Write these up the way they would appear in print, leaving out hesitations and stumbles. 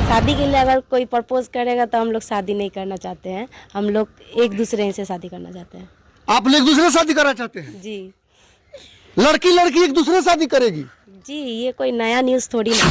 शादी के लिए अगर कोई प्रपोज करेगा तो हम लोग शादी नहीं करना चाहते हैं। हम लोग एक दूसरे से शादी करना चाहते हैं। आप लोग एक दूसरे से शादी करना चाहते हैं? जी। लड़की लड़की एक दूसरे से शादी करेगी? जी, ये कोई नया न्यूज़ थोड़ी ना।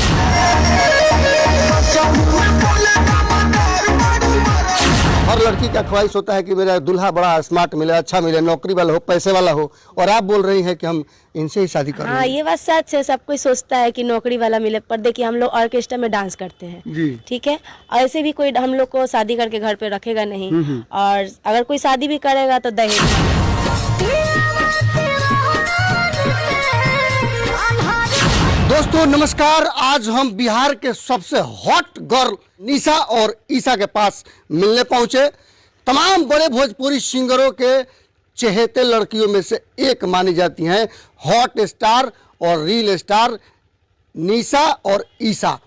हर लड़की का ख्वाहिश होता है कि मेरा दूल्हा बड़ा स्मार्ट मिले, अच्छा मिले, नौकरी वाला हो, पैसे वाला हो, और आप बोल रही हैं कि हम इनसे ही शादी कर हाँ, ये बात सच है। सब कोई सोचता है कि नौकरी वाला मिले, पर देखिए हम लोग ऑर्केस्ट्रा में डांस करते हैं जी। ठीक है। ऐसे भी कोई हम लोग को शादी करके घर पे रखेगा नहीं, और अगर कोई शादी भी करेगा तो दहेज। दोस्तों नमस्कार, आज हम बिहार के सबसे हॉट गर्ल निशा और ईशा के पास मिलने पहुंचे। तमाम बड़े भोजपुरी सिंगरों के चहेते लड़कियों में से एक मानी जाती हैं हॉट स्टार और रील स्टार निशा और ईशा।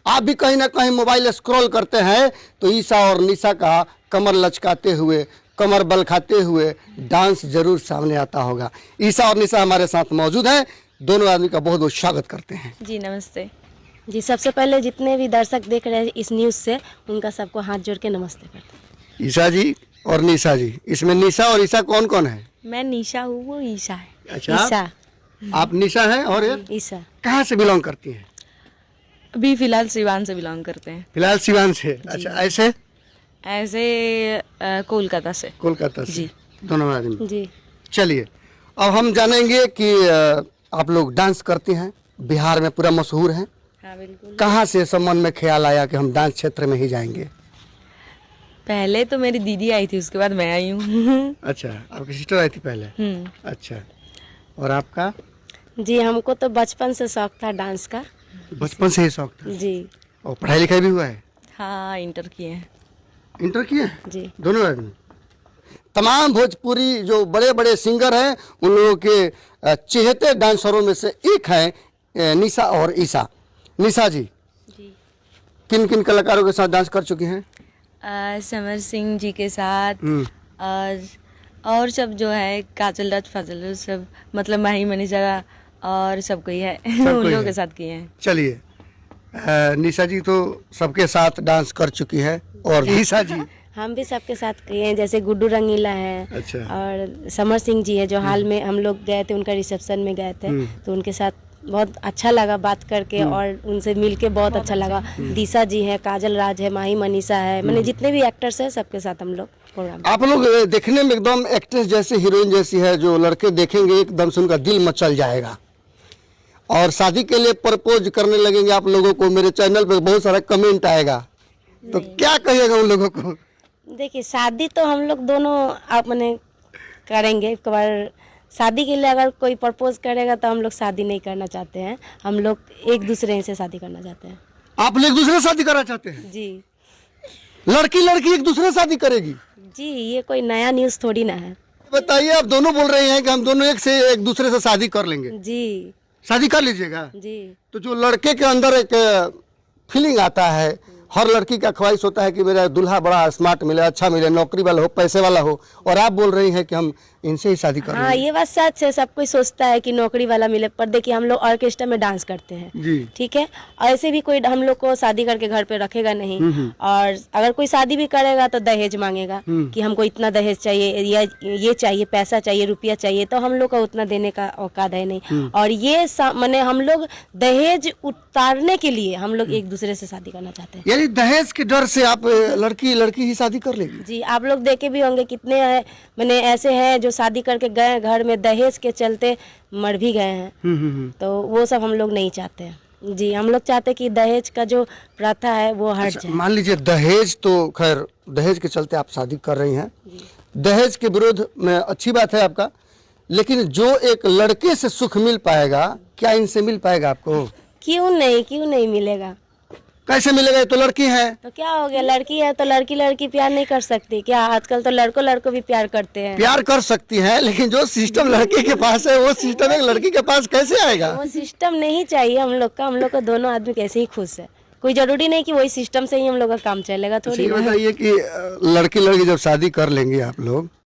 आप भी कहीं ना कहीं मोबाइल स्क्रॉल करते हैं तो ईशा और निशा का कमर लचकाते हुए, कमर बल खाते हुए डांस जरूर सामने आता होगा। ईशा और निशा हमारे साथ मौजूद हैं। दोनों आदमी का बहुत बहुत स्वागत करते हैं। जी नमस्ते जी। सबसे पहले जितने भी दर्शक देख रहे हैं इस न्यूज़ से, उनका सबको हाथ जोड़ के नमस्ते करते हैं। ईशा जी और निशा जी, इसमें निशा और ईशा कौन कौन है? मैं निशा हूँ, वो ईशा है। अच्छा, ईशा। आप निशा हैं और ये ईशा। कहाँ से बिलोंग करती हैं? अभी फिलहाल सिवान से बिलोंग करते हैं। फिलहाल सिवान से। अच्छा, ऐसे ऐसे कोलकाता से। कोलकाता से जी। दोनों आदमी। जी। चलिए अब हम जानेंगे कि आप लोग डांस करती हैं, बिहार में पूरा मशहूर हैं। हाँ बिल्कुल। कहाँ से सब मन में ख्याल आया कि हम डांस क्षेत्र में ही जाएंगे? पहले तो मेरी दीदी आई थी, उसके बाद मैं आई हूँ। अच्छा, आपकी सिस्टर आई थी पहले? अच्छा, और आपका? जी, हमको तो बचपन से शौक था डांस का। बचपन से ही शौक था? जी। और पढ़ाई लिखाई भी हुआ है? हाँ, इंटर किए हैं। इंटर किए हैं? जी। दोनों आदमी। तमाम भोजपुरी जो बड़े बड़े सिंगर हैं उन लोगों के चहेते डांसरों में से एक है निशा और ईशा। निशा जी, किन किन कलाकारों के साथ डांस कर चुकी हैं? समर सिंह जी के साथ और सब जो है काजल राज फाजल सब, मतलब माही मनीषा और सब कोई है। उन लोगों के साथ किए हैं। चलिए, निशा जी तो सबके साथ डांस कर चुकी है, और ईशा जी? हम भी सबके साथ किए हैं, जैसे गुड्डू रंगीला है। अच्छा। और समर सिंह जी है जो हाल में हम लोग गए थे, उनका रिसेप्शन में गए थे, तो उनके साथ बहुत अच्छा लगा बात करके, और उनसे मिलके बहुत अच्छा लगा। दिशा जी है, काजल राज है, माही मनीषा है, मैंने जितने भी एक्टर्स हैं सबके साथ हम लोग प्रोग्राम। आप लोग देखने में एकदम एक्ट्रेस जैसे, हीरोइन जैसी है, जो लड़के देखेंगे एकदम से उनका दिल मचल जाएगा, और शादी के लिए प्रपोज करने लगेंगे आप लोगों को। मेरे चैनल पे बहुत सारा कमेंट आएगा, तो क्या कहिएगा उन लोगों को? देखिए, शादी तो हम लोग दोनों आप मैंने करेंगे। एक बार शादी के लिए अगर कोई प्रपोज करेगा तो हम लोग शादी नहीं करना चाहते हैं। हम लोग एक दूसरे से शादी करना चाहते हैं। आप लोग एक दूसरे से शादी करना चाहते हैं? जी। लड़की लड़की एक दूसरे से शादी करेगी? जी, ये कोई नया न्यूज़ थोड़ी ना है। बताइए, आप दोनों बोल रहे हैं कि हम दोनों एक दूसरे से शादी कर लेंगे। जी। शादी कर लीजिएगा? जी। तो जो लड़के के अंदर एक फीलिंग आता है, हर लड़की का ख्वाहिश होता है कि मेरा दूल्हा बड़ा स्मार्ट मिले, अच्छा मिले, नौकरी वाला हो, पैसे वाला हो, और आप बोल रही हैं कि हम इनसे ही शादी कर हाँ, लेंगे। ये बात सच है। सब कोई सोचता है कि नौकरी वाला मिले, पर देखिए हम लोग ऑर्केस्ट्रा में डांस करते हैं जी। ठीक है। ऐसे भी कोई हम लोग को शादी करके घर पे रखेगा नहीं, और अगर कोई शादी भी करेगा तो दहेज मांगेगा कि हमको इतना दहेज चाहिए, या ये चाहिए, पैसा चाहिए, रुपया चाहिए, तो हम लोग का उतना देने का औकात है नहीं। और ये माने हम लोग दहेज उतारने के लिए हम लोग एक दूसरे से शादी करना चाहते हैं। यानी दहेज के डर से आप लड़की लड़की ही शादी कर लेगी? जी, आप लोग देखे भी होंगे कितने मैंने ऐसे हैं जो शादी करके गए, घर में दहेज के चलते मर भी गए हैं। तो वो सब हम लोग नहीं चाहते हैं। जी, हम लोग चाहते हैं कि दहेज का जो प्रथा है वो हट जाए। मान लीजिए दहेज, तो खैर दहेज के चलते आप शादी कर रही हैं, दहेज के विरोध में अच्छी बात है आपका, लेकिन जो एक लड़के से सुख मिल पाएगा, क्या इनसे मिल पाएगा आपको? क्यों नहीं मिलेगा? कैसे मिलेगा? ये तो लड़की है। तो क्या हो गया, लड़की है तो लड़की लड़की प्यार नहीं कर सकती क्या? आजकल तो लड़कों भी प्यार करते हैं। प्यार कर सकती है, लेकिन जो सिस्टम लड़के के पास है वो सिस्टम एक लड़की के पास कैसे आएगा? वो सिस्टम नहीं चाहिए हम लोग का। हम लोग को दोनों आदमी कैसे ही खुश है। कोई जरूरी नहीं कि वही सिस्टम से ही हम लोग का काम चलेगा, थोड़ी। बताइए कि लड़की लड़की जब शादी कर लेंगे आप लोग,